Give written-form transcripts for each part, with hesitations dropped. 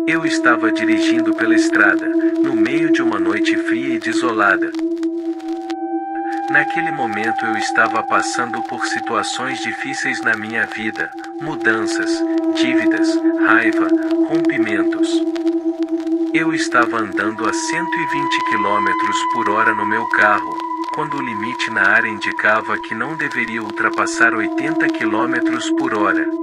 Eu estava dirigindo pela estrada, no meio de uma noite fria e desolada. Naquele momento eu estava passando por situações difíceis na minha vida, mudanças, dívidas, raiva, rompimentos. Eu estava andando a 120 km/h no meu carro, quando o limite na área indicava que não deveria ultrapassar 80 km/h.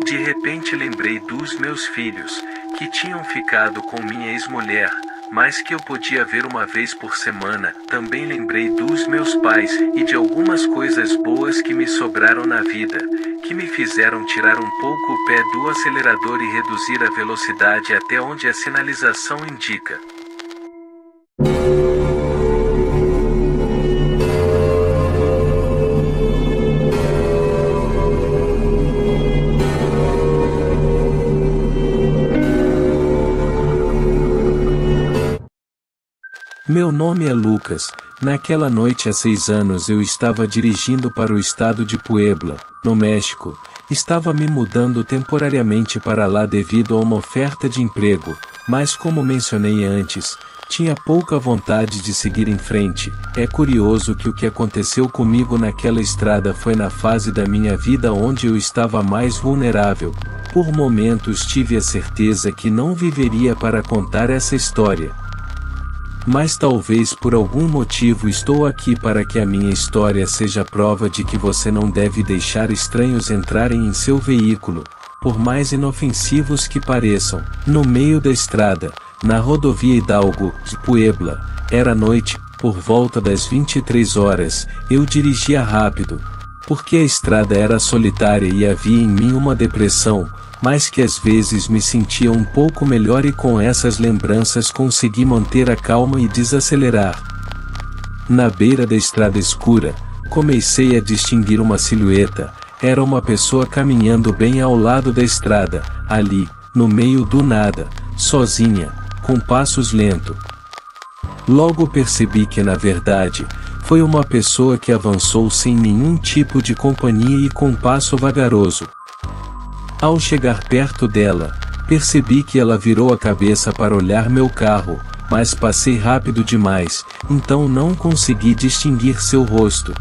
De repente lembrei dos meus filhos, que tinham ficado com minha ex-mulher, mas que eu podia ver uma vez por semana. Também lembrei dos meus pais e de algumas coisas boas que me sobraram na vida, que me fizeram tirar um pouco o pé do acelerador e reduzir a velocidade até onde a sinalização indica. Meu nome é Lucas. Naquela noite há 6 anos eu estava dirigindo para o estado de Puebla, no México. Estava me mudando temporariamente para lá devido a uma oferta de emprego, mas como mencionei antes, tinha pouca vontade de seguir em frente. É curioso que o que aconteceu comigo naquela estrada foi na fase da minha vida onde eu estava mais vulnerável. Por momentos tive a certeza que não viveria para contar essa história. Mas talvez por algum motivo estou aqui para que a minha história seja prova de que você não deve deixar estranhos entrarem em seu veículo, por mais inofensivos que pareçam. No meio da estrada, na rodovia Hidalgo, de Puebla, era noite, por volta das 23 horas, eu dirigia rápido, porque a estrada era solitária e havia em mim uma depressão, mas que às vezes me sentia um pouco melhor e com essas lembranças consegui manter a calma e desacelerar. Na beira da estrada escura, comecei a distinguir uma silhueta. Era uma pessoa caminhando bem ao lado da estrada, ali, no meio do nada, sozinha, com passos lentos. Logo percebi que na verdade, foi uma pessoa que avançou sem nenhum tipo de companhia e com passo vagaroso. Ao chegar perto dela, percebi que ela virou a cabeça para olhar meu carro, mas passei rápido demais, então não consegui distinguir seu rosto.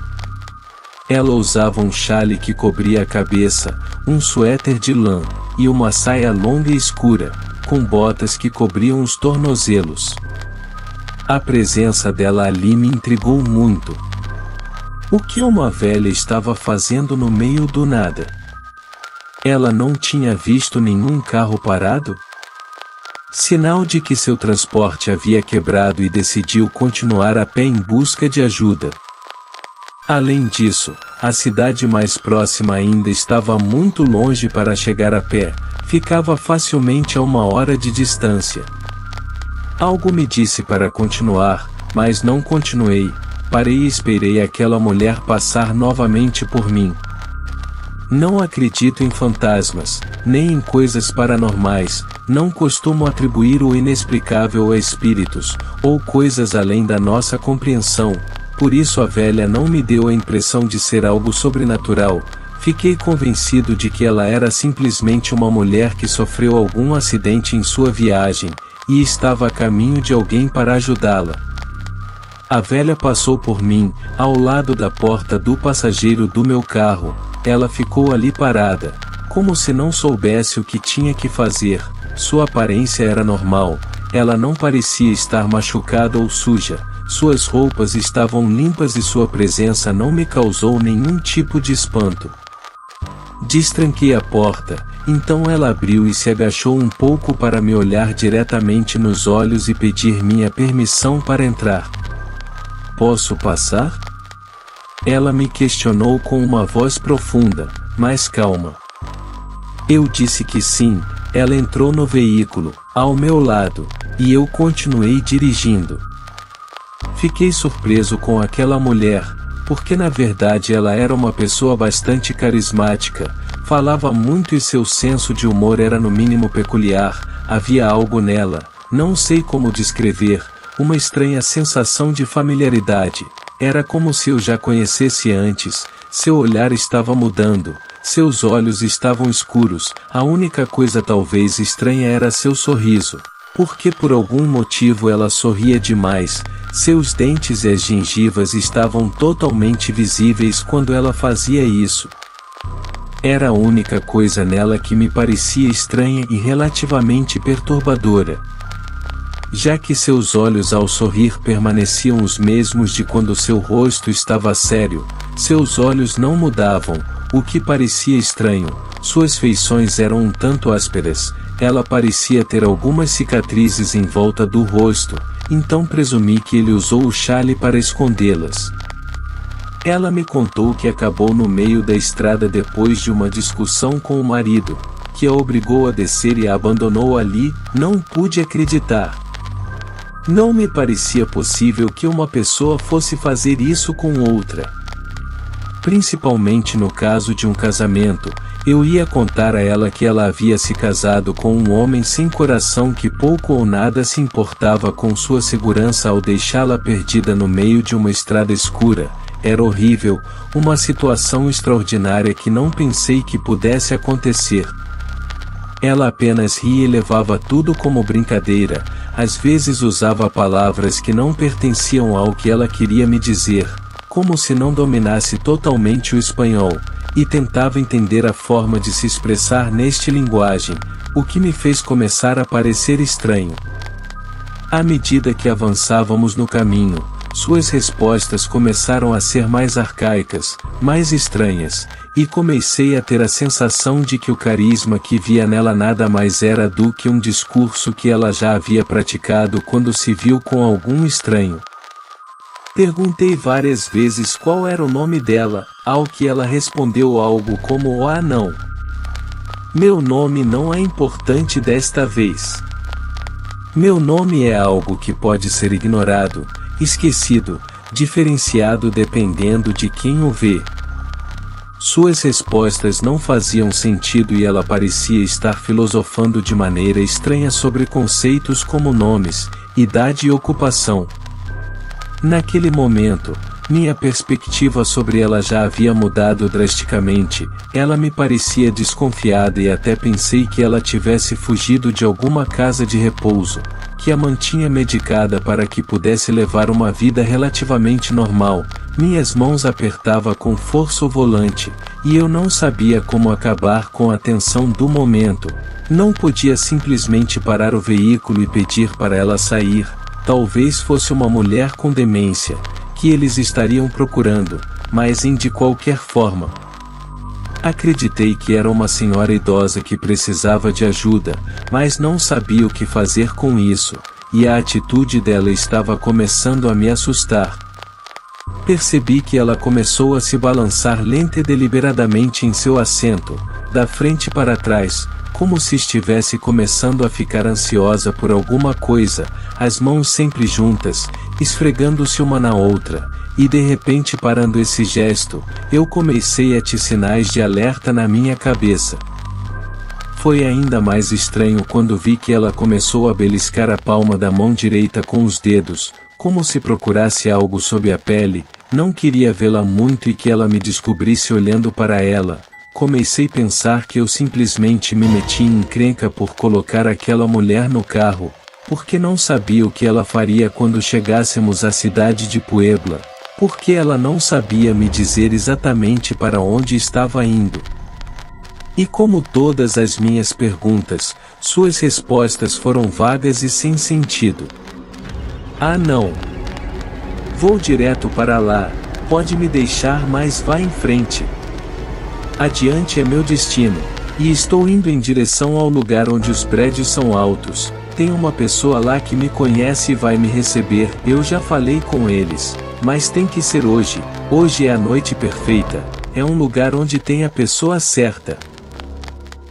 Ela usava um chale que cobria a cabeça, um suéter de lã, e uma saia longa e escura, com botas que cobriam os tornozelos. A presença dela ali me intrigou muito. O que uma velha estava fazendo no meio do nada? Ela não tinha visto nenhum carro parado? Sinal de que seu transporte havia quebrado e decidiu continuar a pé em busca de ajuda. Além disso, a cidade mais próxima ainda estava muito longe para chegar a pé, ficava facilmente a 1 hora de distância. Algo me disse para continuar, mas não continuei. Parei e esperei aquela mulher passar novamente por mim. Não acredito em fantasmas, nem em coisas paranormais, não costumo atribuir o inexplicável a espíritos, ou coisas além da nossa compreensão, por isso a velha não me deu a impressão de ser algo sobrenatural. Fiquei convencido de que ela era simplesmente uma mulher que sofreu algum acidente em sua viagem, e estava a caminho de alguém para ajudá-la. A velha passou por mim, ao lado da porta do passageiro do meu carro. Ela ficou ali parada, como se não soubesse o que tinha que fazer. Sua aparência era normal, ela não parecia estar machucada ou suja, suas roupas estavam limpas e sua presença não me causou nenhum tipo de espanto. Destranquei a porta, então ela abriu e se agachou um pouco para me olhar diretamente nos olhos e pedir minha permissão para entrar. Posso passar? Ela me questionou com uma voz profunda, mas calma. Eu disse que sim. Ela entrou no veículo, ao meu lado, e eu continuei dirigindo. Fiquei surpreso com aquela mulher, porque na verdade ela era uma pessoa bastante carismática, falava muito e seu senso de humor era no mínimo peculiar. Havia algo nela, não sei como descrever, uma estranha sensação de familiaridade. Era como se eu já conhecesse antes. Seu olhar estava mudando, Seus olhos estavam escuros, a única coisa talvez estranha era seu sorriso. Porque por algum motivo ela sorria demais, seus dentes e as gengivas estavam totalmente visíveis quando ela fazia isso. Era a única coisa nela que me parecia estranha e relativamente perturbadora. Já que seus olhos ao sorrir permaneciam os mesmos de quando seu rosto estava sério, seus olhos não mudavam, o que parecia estranho. Suas feições eram um tanto ásperas, ela parecia ter algumas cicatrizes em volta do rosto, então presumi que ele usou o chale para escondê-las. Ela me contou que acabou no meio da estrada depois de uma discussão com o marido, que a obrigou a descer e a abandonou ali. Não pude acreditar. Não me parecia possível que uma pessoa fosse fazer isso com outra. Principalmente no caso de um casamento, eu ia contar a ela que ela havia se casado com um homem sem coração que pouco ou nada se importava com sua segurança ao deixá-la perdida no meio de uma estrada escura. Era horrível, uma situação extraordinária que não pensei que pudesse acontecer. Ela apenas ria e levava tudo como brincadeira, às vezes usava palavras que não pertenciam ao que ela queria me dizer, como se não dominasse totalmente o espanhol, e tentava entender a forma de se expressar nesta linguagem, o que me fez começar a parecer estranho. À medida que avançávamos no caminho, suas respostas começaram a ser mais arcaicas, mais estranhas, e comecei a ter a sensação de que o carisma que via nela nada mais era do que um discurso que ela já havia praticado quando se viu com algum estranho. Perguntei várias vezes qual era o nome dela, ao que ela respondeu algo como "Ah, não. Meu nome não é importante desta vez. Meu nome é algo que pode ser ignorado, esquecido, diferenciado dependendo de quem o vê." Suas respostas não faziam sentido e ela parecia estar filosofando de maneira estranha sobre conceitos como nomes, idade e ocupação. Naquele momento, minha perspectiva sobre ela já havia mudado drasticamente. Ela me parecia desconfiada e até pensei que ela tivesse fugido de alguma casa de repouso, que a mantinha medicada para que pudesse levar uma vida relativamente normal. Minhas mãos apertavam com força o volante, e eu não sabia como acabar com a tensão do momento. Não podia simplesmente parar o veículo e pedir para ela sair. Talvez fosse uma mulher com demência, que eles estariam procurando, mas de qualquer forma. Acreditei que era uma senhora idosa que precisava de ajuda, mas não sabia o que fazer com isso, e a atitude dela estava começando a me assustar. Percebi que ela começou a se balançar lenta e deliberadamente em seu assento, da frente para trás, como se estivesse começando a ficar ansiosa por alguma coisa, as mãos sempre juntas, esfregando-se uma na outra, e de repente parando esse gesto, eu comecei a ter sinais de alerta na minha cabeça. Foi ainda mais estranho quando vi que ela começou a beliscar a palma da mão direita com os dedos, como se procurasse algo sob a pele. Não queria vê-la muito e que ela me descobrisse olhando para ela. Comecei a pensar que eu simplesmente me meti em encrenca por colocar aquela mulher no carro, porque não sabia o que ela faria quando chegássemos à cidade de Puebla, porque ela não sabia me dizer exatamente para onde estava indo. E como todas as minhas perguntas, suas respostas foram vagas e sem sentido. "Ah, não. Vou direto para lá, pode me deixar, mas vá em frente. Adiante é meu destino, e estou indo em direção ao lugar onde os prédios são altos. Tem uma pessoa lá que me conhece e vai me receber. Eu já falei com eles, mas tem que ser hoje. Hoje é a noite perfeita, é um lugar onde tem a pessoa certa."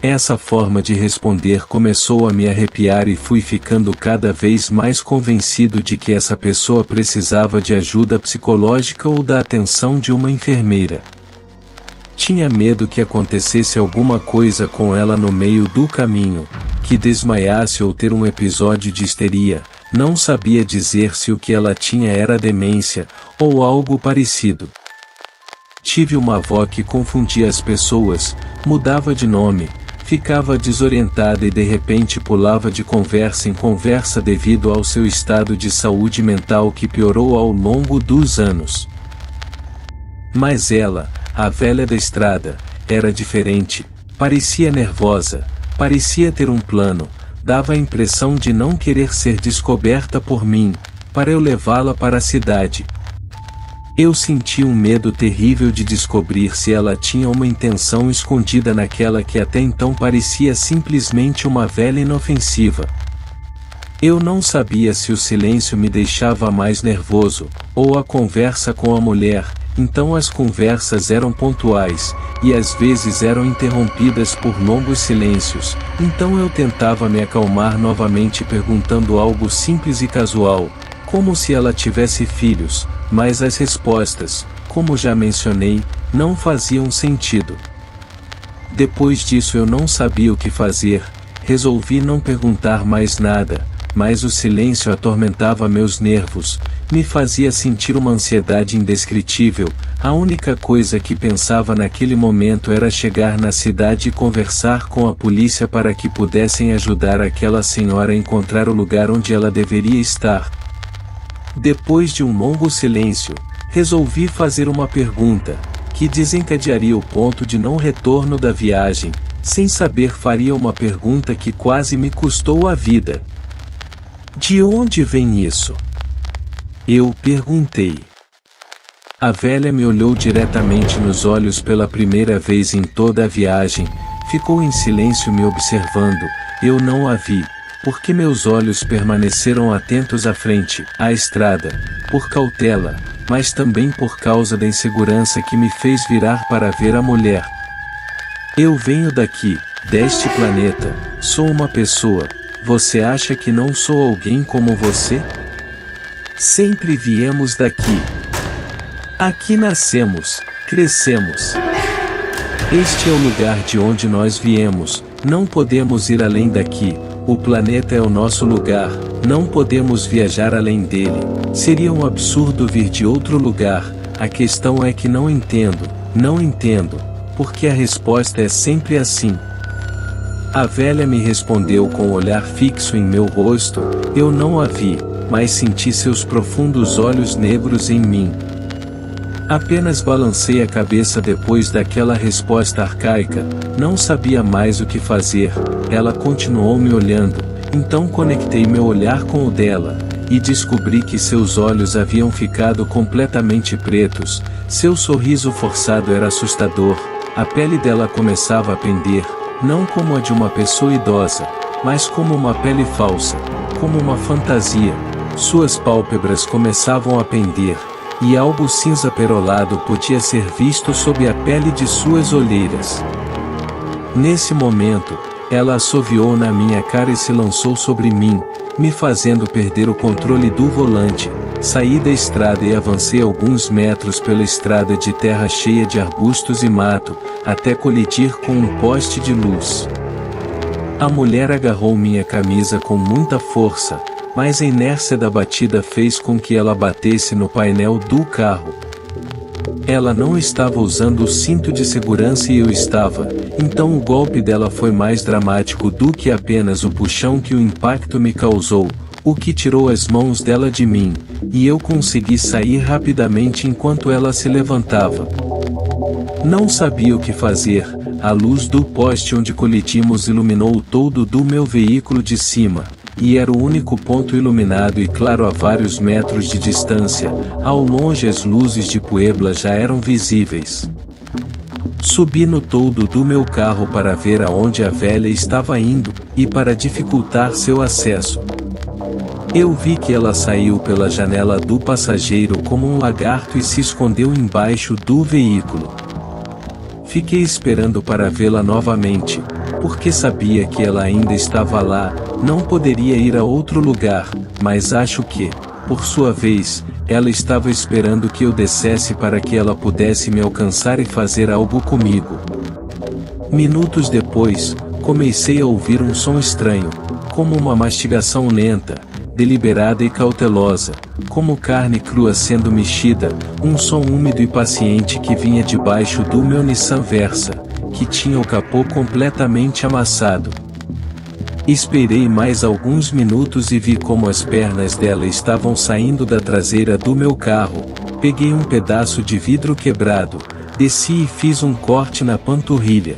Essa forma de responder começou a me arrepiar e fui ficando cada vez mais convencido de que essa pessoa precisava de ajuda psicológica ou da atenção de uma enfermeira. Tinha medo que acontecesse alguma coisa com ela no meio do caminho, que desmaiasse ou ter um episódio de histeria. Não sabia dizer se o que ela tinha era demência, ou algo parecido. Tive uma avó que confundia as pessoas, mudava de nome, ficava desorientada e de repente pulava de conversa em conversa devido ao seu estado de saúde mental que piorou ao longo dos anos. Mas ela, a velha da estrada, era diferente, parecia nervosa, parecia ter um plano, dava a impressão de não querer ser descoberta por mim, para eu levá-la para a cidade. Eu senti um medo terrível de descobrir se ela tinha uma intenção escondida naquela que até então parecia simplesmente uma velha inofensiva. Eu não sabia se o silêncio me deixava mais nervoso, ou a conversa com a mulher, então as conversas eram pontuais, e às vezes eram interrompidas por longos silêncios, então eu tentava me acalmar novamente perguntando algo simples e casual, como se ela tivesse filhos, mas as respostas, como já mencionei, não faziam sentido. Depois disso eu não sabia o que fazer, resolvi não perguntar mais nada, mas o silêncio atormentava meus nervos, me fazia sentir uma ansiedade indescritível. A única coisa que pensava naquele momento era chegar na cidade e conversar com a polícia para que pudessem ajudar aquela senhora a encontrar o lugar onde ela deveria estar. Depois de um longo silêncio, resolvi fazer uma pergunta, que desencadearia o ponto de não retorno da viagem. Sem saber, faria uma pergunta que quase me custou a vida. De onde vem isso? Eu perguntei. A velha me olhou diretamente nos olhos pela primeira vez em toda a viagem, ficou em silêncio me observando. Eu não a vi, porque meus olhos permaneceram atentos à frente, à estrada, por cautela, mas também por causa da insegurança que me fez virar para ver a mulher. Eu venho daqui, deste planeta, sou uma pessoa, você acha que não sou alguém como você? Sempre viemos daqui. Aqui nascemos, crescemos. Este é o lugar de onde nós viemos, não podemos ir além daqui, o planeta é o nosso lugar, não podemos viajar além dele, seria um absurdo vir de outro lugar, a questão é que não entendo, porque a resposta é sempre assim. A velha me respondeu com um olhar fixo em meu rosto, eu não a vi, mas senti seus profundos olhos negros em mim. Apenas balancei a cabeça depois daquela resposta arcaica, não sabia mais o que fazer. Ela continuou me olhando, então conectei meu olhar com o dela, e descobri que seus olhos haviam ficado completamente pretos, seu sorriso forçado era assustador, a pele dela começava a pender, não como a de uma pessoa idosa, mas como uma pele falsa, como uma fantasia. Suas pálpebras começavam a pender, e algo cinza perolado podia ser visto sob a pele de suas olheiras. Nesse momento, ela assoviou na minha cara e se lançou sobre mim, me fazendo perder o controle do volante. Saí da estrada e avancei alguns metros pela estrada de terra cheia de arbustos e mato, até colidir com um poste de luz. A mulher agarrou minha camisa com muita força, mas a inércia da batida fez com que ela batesse no painel do carro. Ela não estava usando o cinto de segurança e eu estava, então o golpe dela foi mais dramático do que apenas o puxão que o impacto me causou, o que tirou as mãos dela de mim, e eu consegui sair rapidamente enquanto ela se levantava. Não sabia o que fazer, a luz do poste onde colidimos iluminou o todo do meu veículo de cima. E era o único ponto iluminado e claro a vários metros de distância, ao longe as luzes de Puebla já eram visíveis. Subi no toldo do meu carro para ver aonde a velha estava indo, e para dificultar seu acesso. Eu vi que ela saiu pela janela do passageiro como um lagarto e se escondeu embaixo do veículo. Fiquei esperando para vê-la novamente, porque sabia que ela ainda estava lá, não poderia ir a outro lugar, mas acho que, por sua vez, ela estava esperando que eu descesse para que ela pudesse me alcançar e fazer algo comigo. Minutos depois, comecei a ouvir um som estranho, como uma mastigação lenta, deliberada e cautelosa, como carne crua sendo mexida, um som úmido e paciente que vinha debaixo do meu Nissan Versa, que tinha o capô completamente amassado. Esperei mais alguns minutos e vi como as pernas dela estavam saindo da traseira do meu carro. Peguei um pedaço de vidro quebrado, desci e fiz um corte na panturrilha.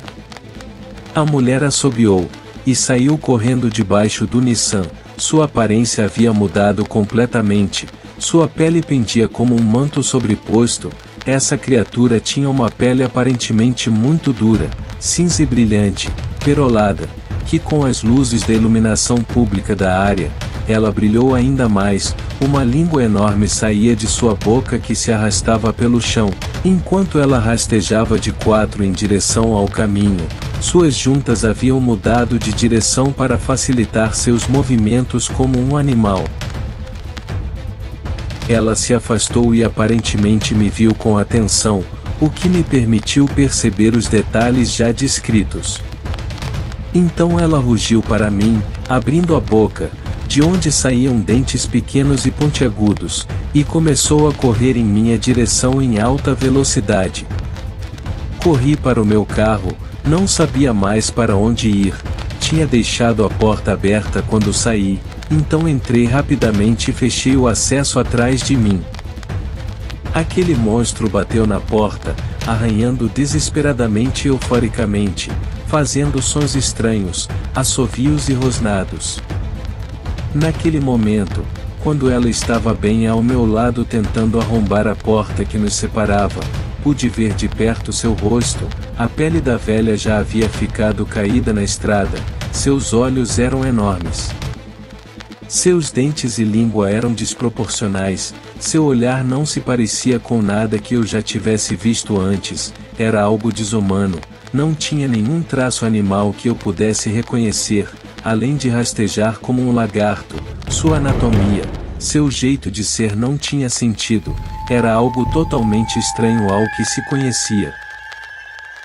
A mulher assobiou e saiu correndo debaixo do Nissan. Sua aparência havia mudado completamente, sua pele pendia como um manto sobreposto. Essa criatura tinha uma pele aparentemente muito dura, cinza e brilhante, perolada, que com as luzes da iluminação pública da área, ela brilhou ainda mais. Uma língua enorme saía de sua boca que se arrastava pelo chão, enquanto ela rastejava de quatro em direção ao caminho. Suas juntas haviam mudado de direção para facilitar seus movimentos como um animal. Ela se afastou e aparentemente me viu com atenção, o que me permitiu perceber os detalhes já descritos. Então ela rugiu para mim, abrindo a boca, de onde saíam dentes pequenos e pontiagudos, e começou a correr em minha direção em alta velocidade. Corri para o meu carro, não sabia mais para onde ir, tinha deixado a porta aberta quando saí, então entrei rapidamente e fechei o acesso atrás de mim. Aquele monstro bateu na porta, arranhando desesperadamente e euforicamente, fazendo sons estranhos, assovios e rosnados. Naquele momento, quando ela estava bem ao meu lado tentando arrombar a porta que nos separava, pude ver de perto seu rosto. A pele da velha já havia ficado caída na estrada, seus olhos eram enormes. Seus dentes e língua eram desproporcionais, seu olhar não se parecia com nada que eu já tivesse visto antes, era algo desumano, não tinha nenhum traço animal que eu pudesse reconhecer, além de rastejar como um lagarto. Sua anatomia, seu jeito de ser não tinha sentido, era algo totalmente estranho ao que se conhecia.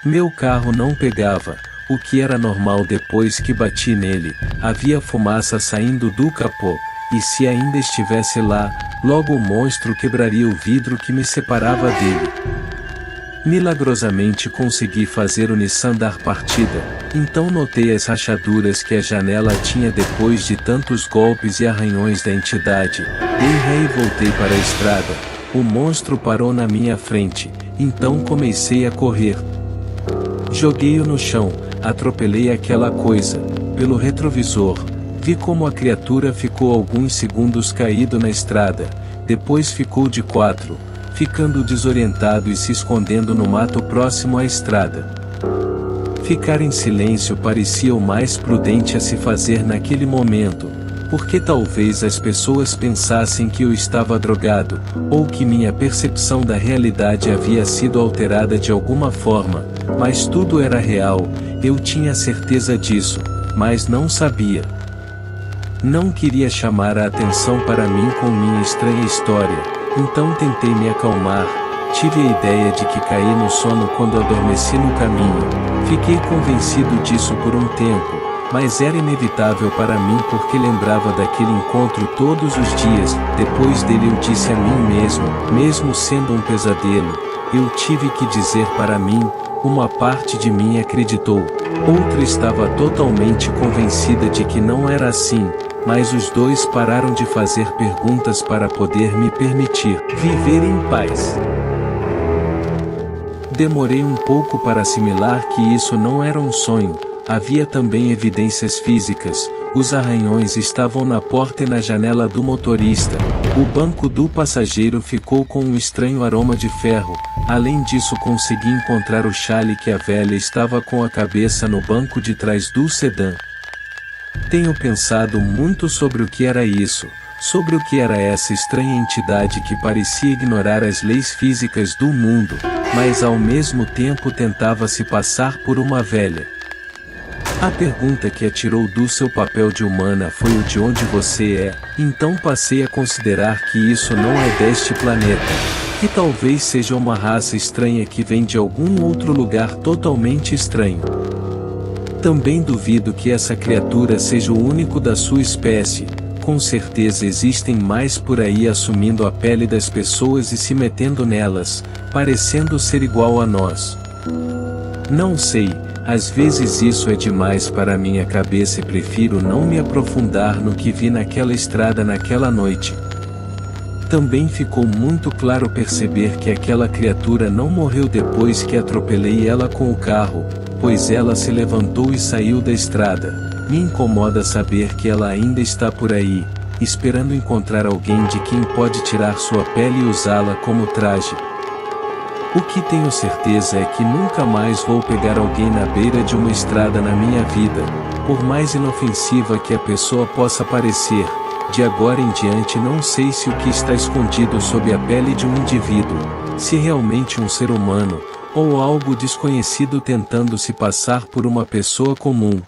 Meu carro não pegava, o que era normal depois que bati nele, havia fumaça saindo do capô, e se ainda estivesse lá, logo o monstro quebraria o vidro que me separava dele. Milagrosamente consegui fazer o Nissan dar partida, então notei as rachaduras que a janela tinha depois de tantos golpes e arranhões da entidade. Dei ré e voltei para a estrada. O monstro parou na minha frente, então comecei a correr. Joguei-o no chão, atropelei aquela coisa. Pelo retrovisor, vi como a criatura ficou alguns segundos caído na estrada, depois ficou de quatro, ficando desorientado e se escondendo no mato próximo à estrada. Ficar em silêncio parecia o mais prudente a se fazer naquele momento, porque talvez as pessoas pensassem que eu estava drogado, ou que minha percepção da realidade havia sido alterada de alguma forma, mas tudo era real, eu tinha certeza disso, mas não sabia. Não queria chamar a atenção para mim com minha estranha história. Então tentei me acalmar, tive a ideia de que caí no sono quando adormeci no caminho, fiquei convencido disso por um tempo, mas era inevitável para mim porque lembrava daquele encontro todos os dias. Depois dele eu disse a mim mesmo, mesmo sendo um pesadelo, eu tive que dizer para mim, uma parte de mim acreditou, outra estava totalmente convencida de que não era assim. Mas os dois pararam de fazer perguntas para poder me permitir viver em paz. Demorei um pouco para assimilar que isso não era um sonho, havia também evidências físicas, os arranhões estavam na porta e na janela do motorista, o banco do passageiro ficou com um estranho aroma de ferro, além disso consegui encontrar o chale que a velha estava com a cabeça no banco de trás do sedã. Tenho pensado muito sobre o que era isso, sobre o que era essa estranha entidade que parecia ignorar as leis físicas do mundo, mas ao mesmo tempo tentava se passar por uma velha. A pergunta que a tirou do seu papel de humana foi o de onde você é, então passei a considerar que isso não é deste planeta, que talvez seja uma raça estranha que vem de algum outro lugar totalmente estranho. Também duvido que essa criatura seja o único da sua espécie, com certeza existem mais por aí assumindo a pele das pessoas e se metendo nelas, parecendo ser igual a nós. Não sei, às vezes isso é demais para minha cabeça e prefiro não me aprofundar no que vi naquela estrada naquela noite. Também ficou muito claro perceber que aquela criatura não morreu depois que atropelei ela com o carro, pois ela se levantou e saiu da estrada. Me incomoda saber que ela ainda está por aí, esperando encontrar alguém de quem pode tirar sua pele e usá-la como traje. O que tenho certeza é que nunca mais vou pegar alguém na beira de uma estrada na minha vida, por mais inofensiva que a pessoa possa parecer. De agora em diante não sei se o que está escondido sob a pele de um indivíduo, se realmente um ser humano, ou algo desconhecido tentando se passar por uma pessoa comum.